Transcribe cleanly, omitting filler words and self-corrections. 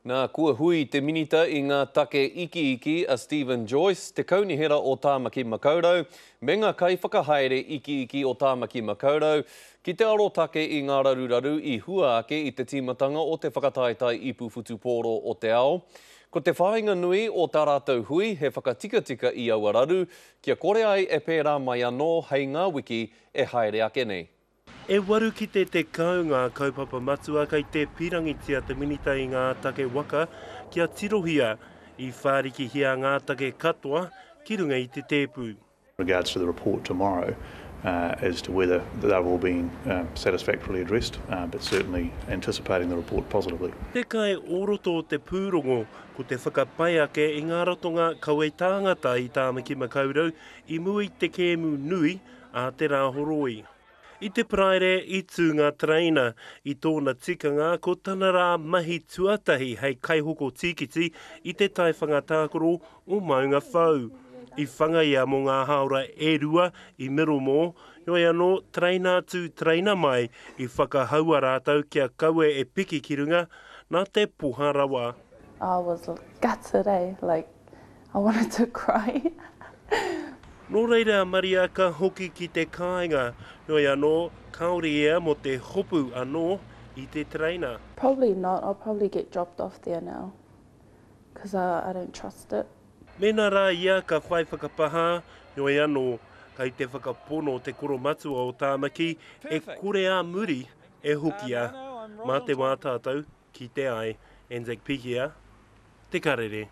Nā kua hui te minita I ngā take iki a Stephen Joyce, te kaunihera o Tāmaki Makaurau, me ngā kaiwhakahaere iki o Tāmaki Makaurau, ki te aro take I ngā raruraru I hua ake I te timatanga o te whakataetai I Puwhutupōro o te ao. Ko te whāinga nui o tā rātou hui, he whakatika I Awaраru, kia kore ai e pērā mai anō hei ngā wiki e haere ake nei. E waru ki te kau ngā kaupapa matua kei te pirangitia te minita I ngā take waka kia tirohia I whārikihia ngā take katoa ki runga I te tēpū. Regards to the report tomorrow as to whether they've all been satisfactorily addressed, but certainly anticipating the report positively. Te kai oroto te pūrongo ko te whakapai ake I ngā ratonga kaue tāngata I Tāmaki Makaurau I mui te kēmu nui a te rāhoroi. I te praere I tū ngā traina I tōna tikanga ko tana rā mahi tuatahi hei kaihoko tīkiti I te tai whangatākoro o Maunga Whau. I whangaia mō ngā haora e rua I Miromo, hoi anō traina tū traina mai I whakahaua rātau kia kaue e piki ki runga nā te poharawa. I was gutted, like I wanted to cry. Nō reira Maria ka hoki ki te kāinga, hoi anō kaore ea mo te hopu anō I te traina. Probably not. I'll probably get dropped off there now because I don't trust it. Mena rā ia ka whai whakapaha, hoi anō kai te whakapono te koro matua o Tāmaki, e kore a muri e hokia. Mā te wā tātou ki te ai, Anzac Pihia, te karere.